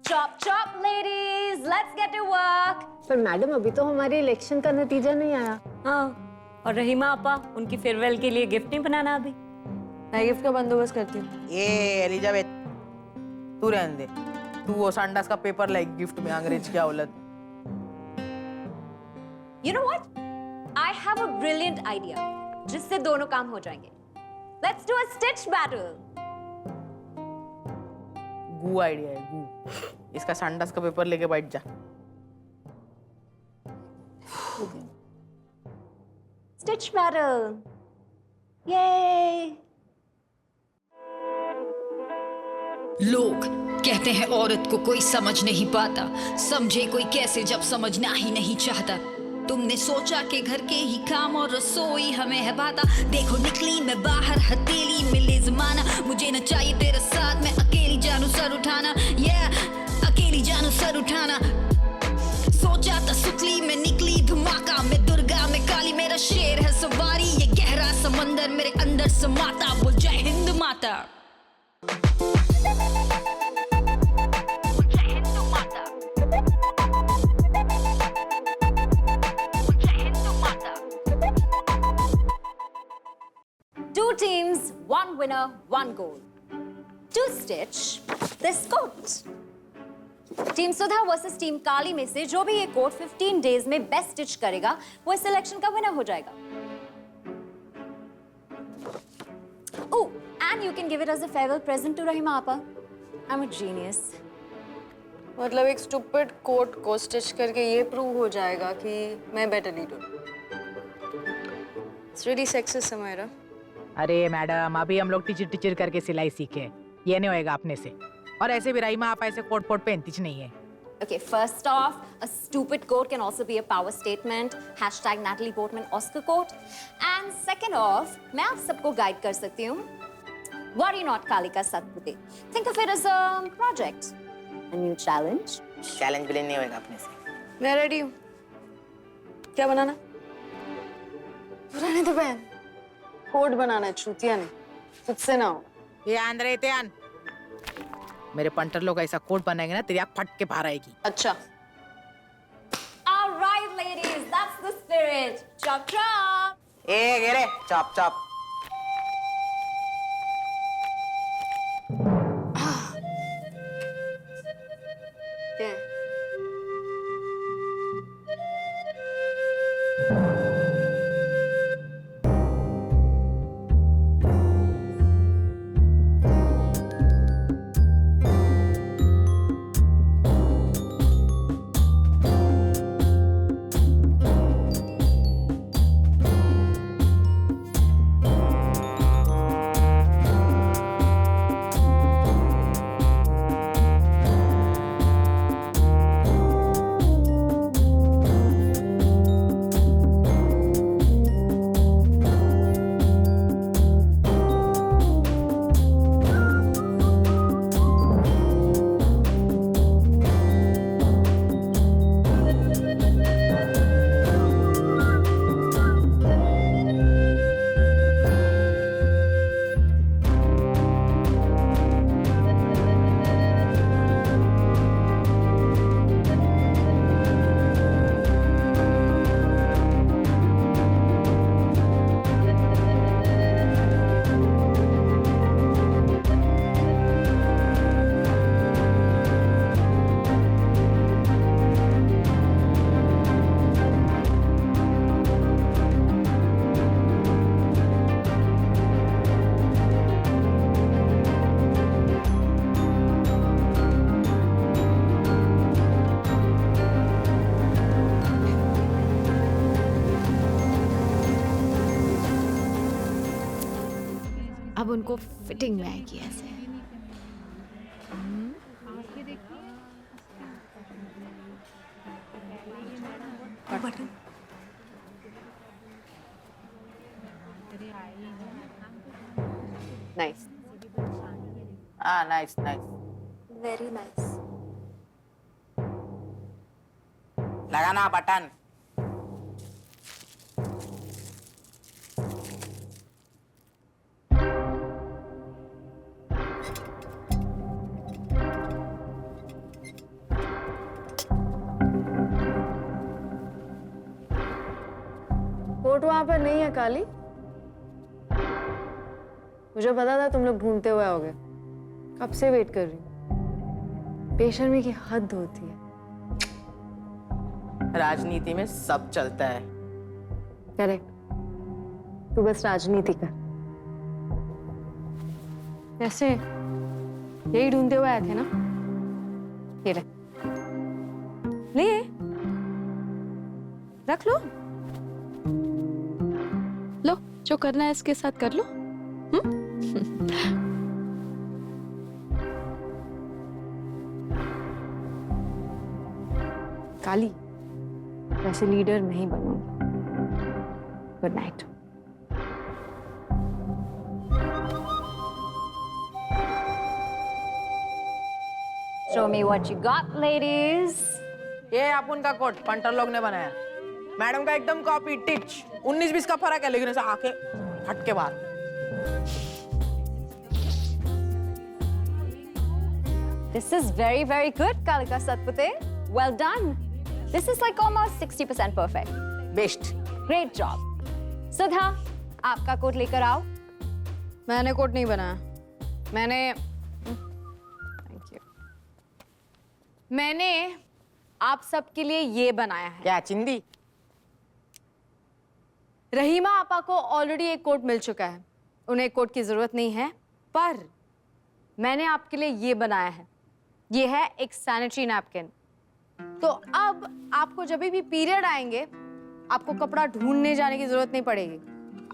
Chop chop ladies, let's get to work. पर madam अभी तो हमारे इलेक्शन का नतीजा नहीं आया। हाँ, और रहीमा आपा उनकी फेयरवेल के लिए गिफ्ट नहीं बनाना अभी। मैं गिफ्ट का बंदोबस्त करती हूँ। ये एलिजाबेथ, तू रहने दे। तू वो संडास का पेपर लाइक गिफ्ट में अंग्रेज क्या औलत। You know what? I have a brilliant idea, जिससे दोनों काम हो जाएंगे। Let's do a stitch battle. गू आइडिया है, गू। इसका संडास का पेपर लेके बैठ जा। Stitch battle. Yay! लोग कहते हैं औरत को कोई समझ नहीं पाता, समझे कोई कैसे जब समझना ही नहीं चाहता। तुमने सोचा कि घर के ही काम और रसोई हमें है बाता। देखो निकली मैं बाहर हथेली मिले जमाना, मुझे न चाहिए तेरा साथ, मैं अकेली जानू सर उठाना। अकेली जानू सर उठाना। सोचा था सुतली में निकली धमाका, मैं दुर्गा मैं काली, मेरा शेर है सवारी, ये गहरा समंदर मेरे अंदर समाता। बोल जय हिंद माता। Two teams, one winner, one goal. To stitch this coat. Team Sudha versus team Kali में से जो भी ये कोट 15 डेज में बेस्ट स्टिच करेगा वो इस सिलेक्शन का विनर हो जाएगा। Oh, and you can give it as a farewell present to Rahima Appa. I'm a genius. मतलब एक स्टूपिड कोट को स्टिच करके ये प्रूव हो जाएगा कि मैं better leader. It's really sexist, Samira. अरे मैडम, अभी हम लोग टीचर करके सिलाई सीखे, ये नहीं होएगा अपने से। और ऐसे भी रहीमा आप ऐसे कोट पहनती नहीं है। Okay, first off, a stupid quote can also be a power statement. Hashtag Natalie Portman Oscar quote. And second off, मैं आप सबको गाइड कर सकती हूँ। Worry not, Kalika Satpute. Think of it as a project, a new challenge. Challenge भी नहीं होएगा अपने से। मैं रेडी हूँ। क्या बनाना? पुराने तो बहन। कोट बनाना है, चूतिया नहीं। तुझसे ना हो। ये आंद्रे त्यान। मेरे पंटर लोग ऐसा कोट बनाएंगे ना, तेरी आँख फट के बाहर आएगी। अच्छा। All right, ladies, that's the spirit. Chop chop. A गेरे, chop chop. क्या? अब उनको फिटिंग में आएगी ऐसे। बटन। नाइस। हाँ, नाइस नाइस। Very nice. लगाना बटन। कोट वहां पर नहीं है काली। मुझे पता था तुम लोग ढूंढते हुए आओगे। कब से वेट कर रही हूँ। बेशर्मी की हद होती है। राजनीति में सब चलता है। करेक्ट। तू बस राजनीति कर। ऐसे यही ढूंढते हुए आए थे ना? ये ले रख लो। लो जो करना है इसके साथ कर लो। काली, वैसे लीडर नहीं बनूंगी। Good night. Show me what you got, ladies. ये अपुन का कोट पंटर लोग ने बनाया। मैडम का एकदम कॉपी टिच। 19-20 का फर्क है, लेकिन ऐसा आके हट के बाहर। This is very, very good, Kalika Satpute. Well done. This is like almost 60% perfect. Best. Great job. सुधा, आपका कोट लेकर आओ। मैंने कोट नहीं बनाया। मैंने आप सबके लिए ये बनाया है। क्या चिंदी? रहीमा आपा को ऑलरेडी एक कोट मिल चुका है, उन्हें एक कोट की जरूरत नहीं है, पर मैंने आपके लिए ये बनाया है। ये है एक सैनिटरी नैपकिन। तो अब आपको जब भी पीरियड आएंगे, आपको कपड़ा ढूंढने जाने की जरूरत नहीं पड़ेगी।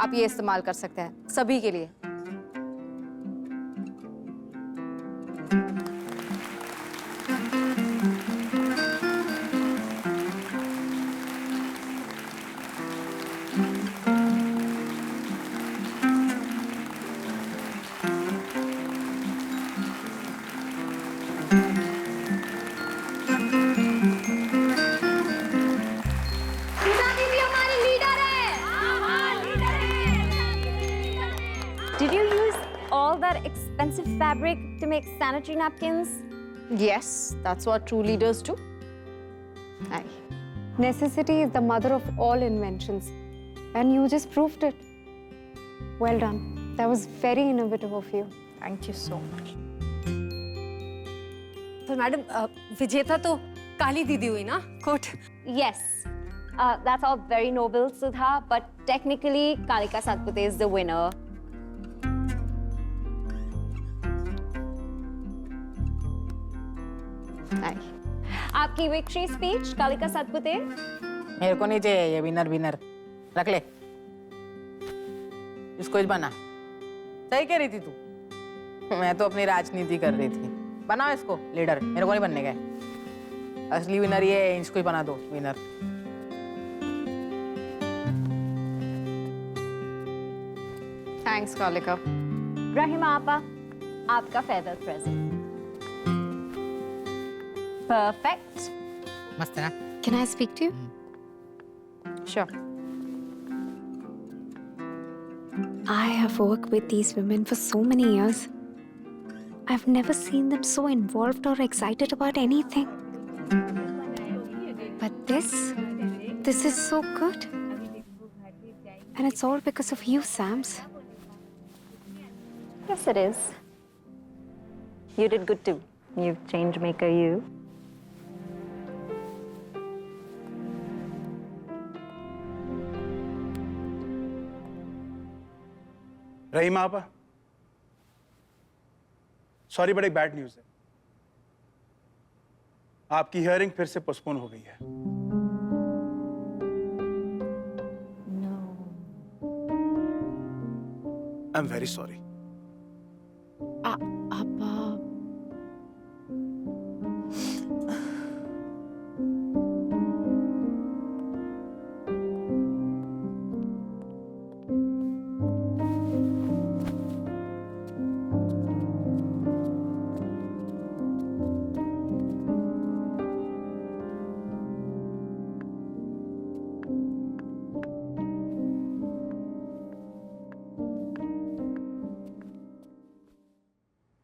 आप ये इस्तेमाल कर सकते हैं सभी के लिए। Did you use all that expensive fabric to make sanitary napkins? Yes, that's what true leaders do. Aye. Necessity is the mother of all inventions, and you just proved it. Well done. That was very innovative of you. Thank you so much. तो madam विजेता तो काली दीदी हुई ना coat? Yes. That's all very noble, Sudha, but technically Kalika Satpute is the winner. आपकी victory speech, Kalika Satpute. मेरे को नहीं चाहिए ये विनर। रख ले। इसको ही बना। सही कह रही थी तू। मैं तो अपनी राजनीति कर रही थी। बनाओ इसको लीडर, मेरे को नहीं बनने का। असली विनर ये है, इसको ही बना दो विनर। थैंक्स कालिका। रहीमा आपा, आपका फेयरवेल प्रेजेंट। Perfect. मस्त है ना? Can I speak to you? Sure. I have worked with these women for so many years. I've never seen them so involved or excited about anything. But this is so good. And it's all because of you, Sams. Yes, it is. You did good too. You change maker, you. Rahima आपा, sorry but एक bad news है। आपकी hearing फिर से postpone हो गई है। I am very sorry.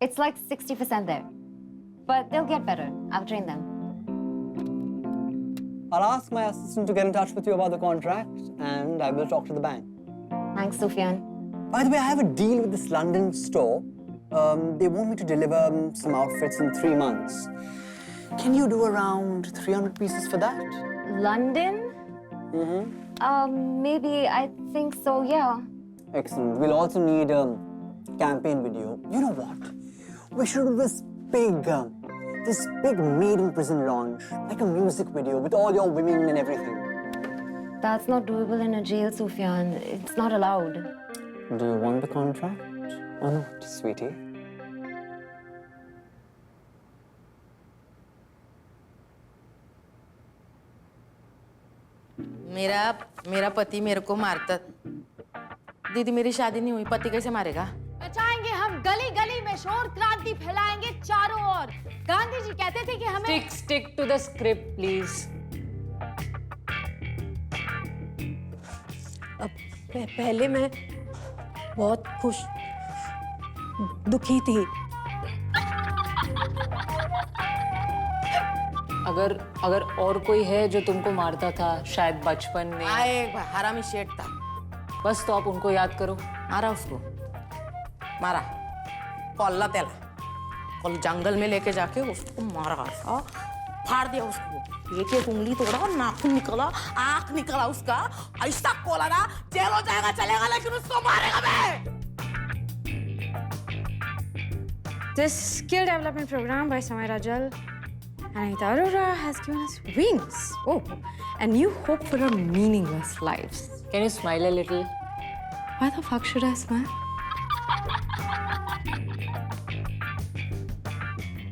It's like 60% there. But they'll get better. I'll train them. I'll ask my assistant to get in touch with you about the contract, and I will talk to the bank. Thanks, Sufyan. By the way, I have a deal with this London store. They want me to deliver some outfits in 3 months. Can you do around 300 pieces for that? London? Maybe. I think so, yeah. Excellent. We'll also need a campaign video. You know what? We should do this big Made in Prison launch, like a music video with all your women and everything. That's not doable in a jail, Sufyan. It's not allowed. Do you want the contract or not, sweetie? मेरा पति मेरे को मारता। दीदी मेरी शादी नहीं हुई, पति कैसे मारेगा? बचाएंगे हम, गली गली में शोर क्रांति फैलाएंगे चारों ओर। गांधी जी कहते थे कि हमें Stick to the script, please. पहले मैं बहुत खुश दुखी थी। अगर और कोई है जो तुमको मारता था शायद बचपन में, हरामी शेठ था। बस तो आप उनको याद करो। मारा उसको, मारा कोल्ला तेला, कल जंगल में लेके जाके उसको मारा, फाड़ दिया उसको, एक उंगली तोड़ा, नाखून निकला, आंख निकला उसका, ऐसा कोला ना जेल हो जाएगा चलेगा, लेकिन उसको मारेगा मैं। This skill development program by Samay Rajal and Anita Arora has given us wings. Oh, a new hope for our meaningless lives. Can you smile a little? Why the fuck should I smile?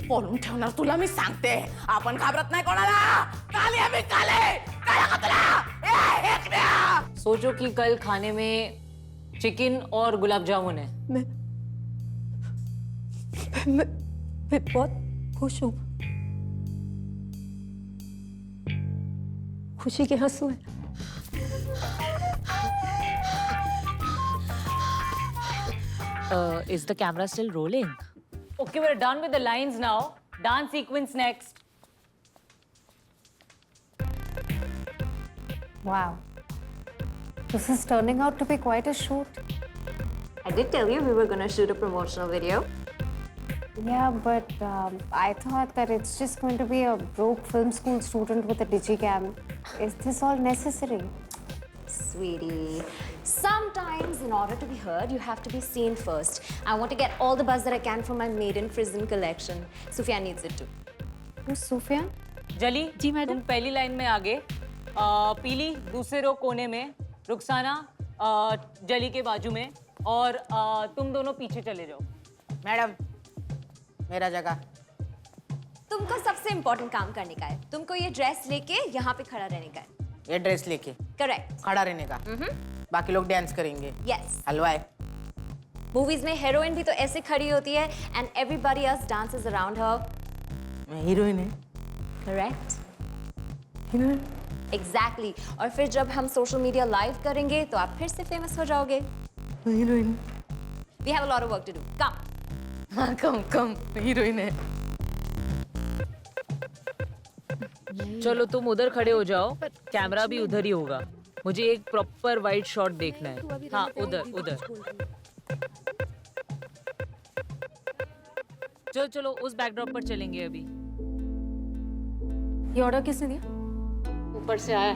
बोलून ठेवणार तुला मी सांगते, आपण घाबरत नाही कोणाला। काली आम्ही काले, काय का तुला? एक द्या। सोचो कि कल खाने में चिकन और गुलाब जामुन है। मैं बहुत खुश हूँ। खुशी के आंसू हैं। Is the camera still rolling? Okay, we're done with the lines now. Dance sequence next. Wow. This is turning out to be quite a shoot. I did tell you we were going to shoot a promotional video. Yeah, but I thought that it's just going to be a broke film school student with a digicam. Is this all necessary? Sweetie, sometimes in order to be heard, you have to be seen first. I want to get all the buzz that I can from my Made in Prison collection. Sufyan needs it too. Who's Sufyan? जली जी madam, तुम पहली line में आगे, पीली दूसरे रो कोने में, रुखसाना जली के बाजू में, और तुम दोनों पीछे चले जाओ। मैडम, मेरा जगह। तुमको सबसे इम्पोर्टेंट काम करने का है। तुमको ये ड्रेस लेके यहाँ पे खड़ा रहने का है। ये ड्रेस लेके करेक्ट। खड़ा रहने का। बाकी लोग डांस करेंगे। यस। हलवाई। मूवीज में हीरोइन भी तो ऐसे खड़ी होती है and everybody else dances around her. मैं हीरोइन है। करेक्ट। हीरोइन। एग्जैक्टली। और फिर जब हम सोशल मीडिया लाइव करेंगे तो आप फिर से फेमस हो जाओगे। Heroine. We have a lot of work to do. Come. हाँ, कम हीरोइन है। चलो तुम उधर खड़े हो जाओ, कैमरा भी उधर ही होगा। मुझे एक प्रॉपर वाइड शॉट देखना है। हाँ, उधर। चलो उस बैकड्रॉप पर चलेंगे अभी। ये ऑर्डर किसने दिया? ऊपर से आया।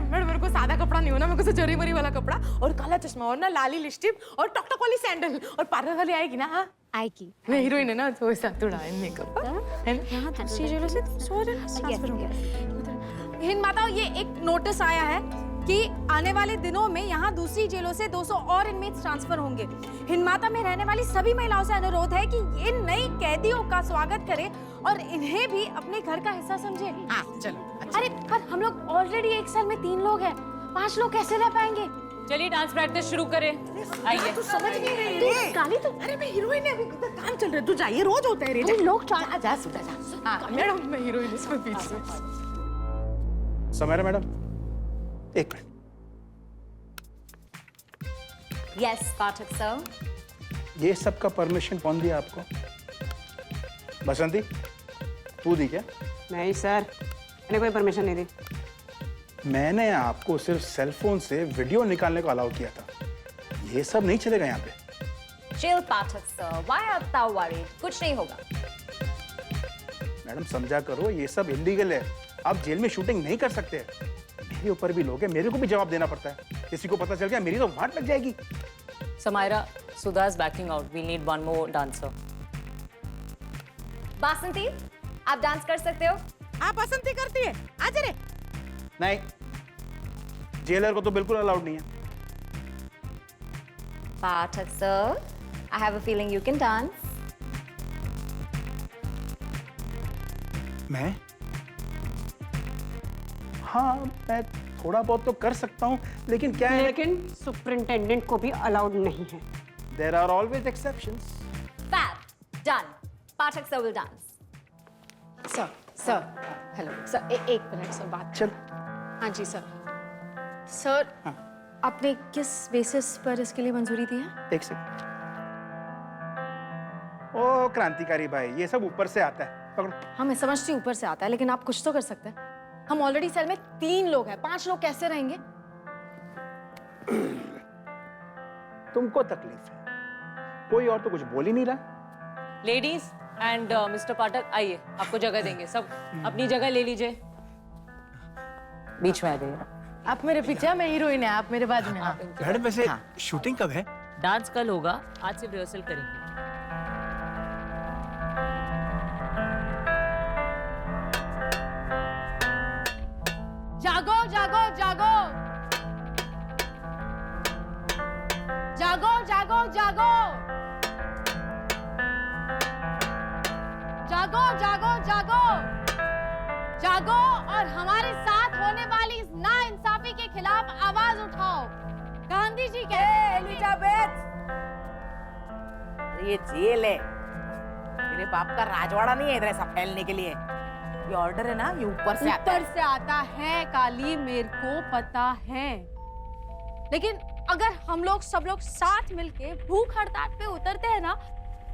मैडम मेरे को सादा कपड़ा नहीं होना, मेरे को जरी बरी वाला कपड़ा और काला चश्मा और ना लाली लिपस्टिक और टॉक वाली सैंडल और पार्लर वाली आएगी ना। हाँ आएगी। मैं हीरोइन है ना, तो ऐसा थोड़ा मेकअप है ना। यहाँ दूसरी जेलों से ट्रांसफर होंगे। हिंद माताओं, ये एक नोटिस आया है कि आने वाले दिनों में यहाँ दूसरी जेलों से 200 और इनमेट्स ट्रांसफर होंगे। हिंद माता में रहने वाली सभी महिलाओं से अनुरोध है कि इन नई कैदियों का स्वागत करें और इन्हें भी अपने घर का हिस्सा समझें। हाँ चलो। अच्छा। अरे पर हम लोग ऑलरेडी एक साल में 3 लोग हैं, 5 लोग कैसे रह पाएंगे? चलिए डांस प्रैक्टिस शुरू करें। आइए। तू समझ नहीं रही है। काली तो, अरे मैं हीरोइन है, अभी इधर काम चल रहा है, तू जा, ये रोज होता है रे। लोग जा सुधा जा। हाँ मैडम, मैं हीरोइन इसमें पीछे। समयरा मैडम, एक मिनट। Yes, Pathak sir. ये सब का परमिशन कौन दिया आपको? बसंती, तू दी क्या? नहीं सर, मैंने कोई परमिशन नहीं दी। मैंने आपको सिर्फ सेल फोन से वीडियो निकालने को अलाउ किया था। ये सब नहीं चलेगा यहाँ पे। Chill, Pathak sir, why are you worried? कुछ नहीं होगा। मैडम समझा करो, ये सब इलीगल है। आप जेल में शूटिंग नहीं कर सकते। मेरे ऊपर भी लोग हैं, मेरे को भी जवाब देना पड़ता है। किसी को पता चल गया मेरी तो वाट लग जाएगी। Samaira, Sudha is backing out. We need one more dancer. बासंती, आप डांस कर सकते हो? आप बसंती करती है, आज रे। नहीं, जेलर को तो बिल्कुल अलाउड नहीं है। पाठक sir, I have a feeling you can dance. मैं? हाँ, मैं थोड़ा बहुत तो कर सकता हूँ, लेकिन क्या है? लेकिन सुपरिंटेंडेंट को भी अलाउड नहीं है। There are always exceptions. Fab, done. Pathak sir will dance. Sir, hello sir, एक मिनट सर, बात। चल। हाँ जी सर। सर, आपने किस बेसिस पर इसके लिए मंजूरी दी है? एक सेकंड। ओ क्रांतिकारी भाई, ये सब ऊपर से आता है। पकड़ो। हाँ, मैं समझती हूँ ऊपर से आता है, लेकिन आप कुछ तो कर सकते हैं। हम ऑलरेडी सेल में 3 लोग हैं, 5 लोग कैसे रहेंगे? तुमको तकलीफ है, कोई और तो कुछ बोल ही नहीं रहा। Ladies and Mr. पाठक, आइए, आपको जगह देंगे। सब अपनी जगह ले लीजिए। बीच में आ जाइए। आप मेरे पीछे, मैं हीरोइन है, आप मेरे बाजू में। मैडम वैसे शूटिंग कब है? डांस कल होगा, आज से रिहर्सल करेंगे। जागो जागो जागो जागो जागो जागो जागो जागो जागो जागो और हमारे साथ होने वाली इस नाइंसाफी के खिलाफ आवाज उठाओ। गांधी जी कहते हैं, एलिजाबेथ, ये जेल है, मेरे बाप का राजवाड़ा नहीं है इधर ऐसा फैलने के लिए। ये ऑर्डर है ना, ये ऊपर से आता है। ऊपर से आता है काली, मेरे को पता है, लेकिन अगर हम लोग सब लोग साथ मिलके भूख हड़ताल पे उतरते हैं ना,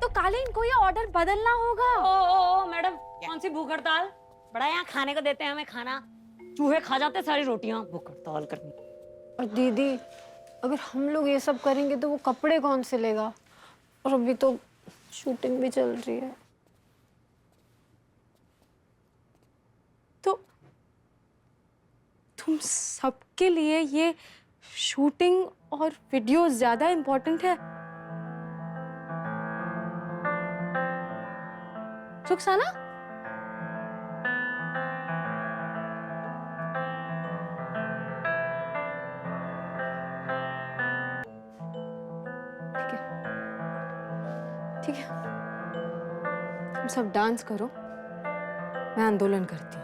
तो काली इनको ये ऑर्डर बदलना होगा। ओ मैडम, कौन सी भूख हड़ताल? बड़ा यहाँ खाने को देते हैं हमें खाना, चूहे खा जाते सारी रोटियां। भूख हड़ताल करनी। और दीदी, अगर हम लोग ये सब करेंगे तो वो कपड़े कौन सिलेगा? और अभी तो शूटिंग भी चल रही है। तो तुम सबके लिए ये शूटिंग और वीडियो ज्यादा इम्पोर्टेंट है? रुखसाना, ठीक है, तुम सब डांस करो, मैं आंदोलन करती हूँ।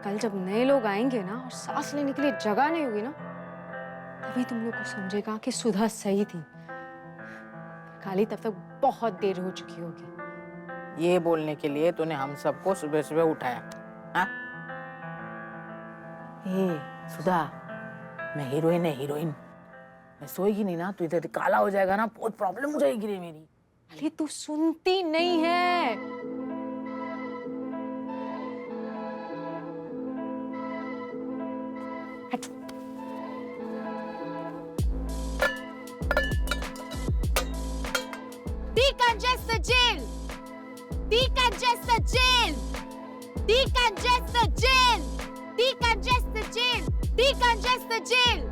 कल जब नए लोग आएंगे ना और सांस लेने के लिए जगह नहीं होगी ना, तभी तुम लोग को समझेगा कि सुधा सही थी। काली तब तक बहुत देर हो चुकी होगी। ये बोलने के लिए तूने हम सबको सुबह सुबह उठाया, हाँ? ए सुधा, मैं हीरोइन है, हीरोइन। मैं सोएगी नहीं ना, तू इधर काला हो जाएगा ना, बहुत प्रॉब्लम हो जाएगी रे मेरी। अरे तू सुनती नहीं है। Decongest the jail! Decongest the jail! Decongest the jail! Decongest the jail! Decongest the jail!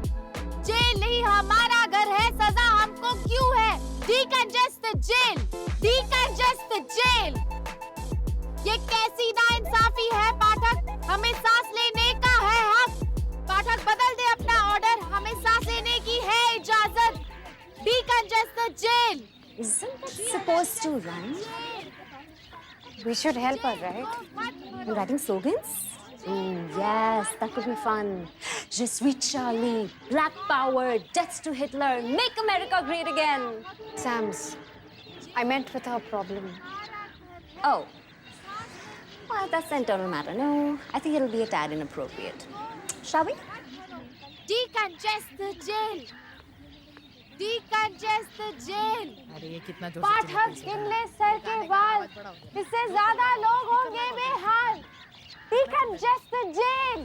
Jail नहीं हमारा घर है, सजा हमको क्यों है? Decongest the jail! Decongest the jail! ये कैसी नाइंसाफी है पाठक? हमें सांस लेने का है हक। पाठक बदल दे अपना ऑर्डर, हमें सांस लेने की है इजाजत। Decongest the jail! Isn't that supposed to rhyme? We should help her, right? You writing slogans? Ooh, yes, that could be fun. Je suis Charlie, Black Power, death to Hitler, make America great again. Sams, I meant with her problem. Oh, well, that's an internal matter. No, I think it'll be a tad inappropriate. Shall we? Decongest the jail! Decongest the jail. अरे ये कितना जोर से पाठक गिनले sir के बाल, इससे ज्यादा लोग होंगे बेहाल. Decongest the jail.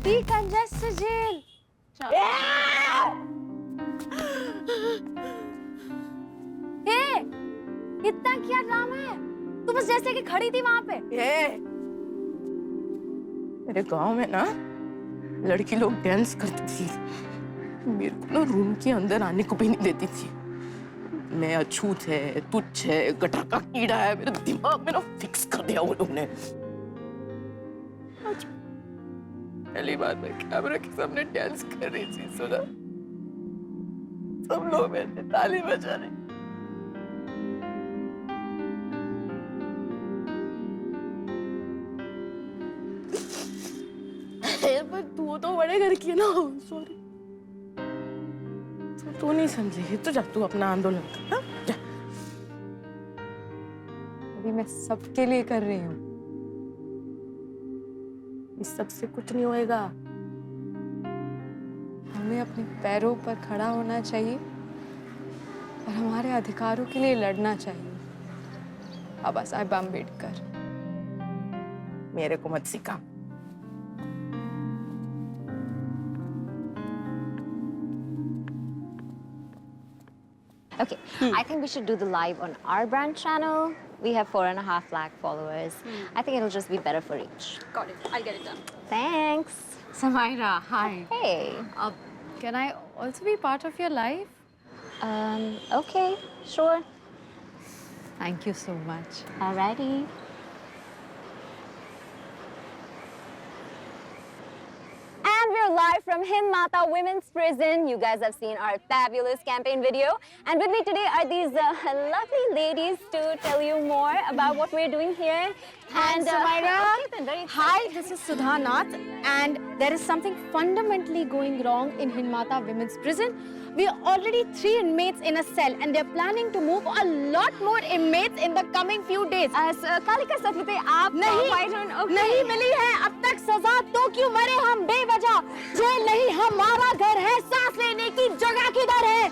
Decongest the jail. इतना क्या ड्रामा है? तू बस जैसे कि खड़ी थी वहां पे. मेरे गांव में ना लड़की लोग डांस करती थी, मेरे को ना रूम के अंदर आने को भी नहीं देती थी. मैं अछूत है, तुच्छ है, गटर का कीड़ा है, मेरे दिमाग में ना फिक्स कर दिया वो लोग ने. आज पहली बार मैं कैमरा के सामने डांस कर रही थी, सुना सब लोग मेरे ताली बजा रहे. पर तू तो बड़े घर की है ना, सॉरी. तू नहीं समझेगी तो जा तू अपना आंदोलन कर. हाँ? जा. अभी मैं सबके लिए कर रही हूँ. इस सबसे कुछ नहीं होएगा. हमें अपने पैरों पर खड़ा होना चाहिए और हमारे अधिकारों के लिए लड़ना चाहिए. बाबा साहेब अम्बेडकर. मेरे को मत सिखा. Okay, I think we should do the live on our brand channel. We have 4.5 lakh followers. I think it'll just be better for reach. Got it. I'll get it done. Thanks. Samaira, hi. Hey. Can I also be part of your life? Okay, sure. Thank you so much. Alrighty. And we're live from Hind Mata Women's Prison. You guys have seen our fabulous campaign video. And with me today are these lovely ladies to tell you more about what we're doing here. And Samaira. okay, then, very Hi, this is Sudha Nath, and there is something fundamentally going wrong in Hind Mata Women's Prison. We are already 3 inmates in a cell, and they're planning to move a lot more inmates in the coming few days. Kalika Satvite, aap नहीं मिली है अब तक सजा, तो क्यों मरे हम बेवजह. जेल नहीं हमारा घर है, सांस लेने की जगह किधर है?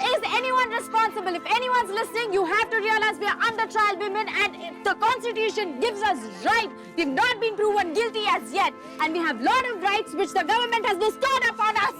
Is anyone responsible? If anyone's listening, you have to realize we are under trial women, and the Constitution gives us right. We've not been proven guilty as yet, and we have lot of rights which the government has bestowed upon us.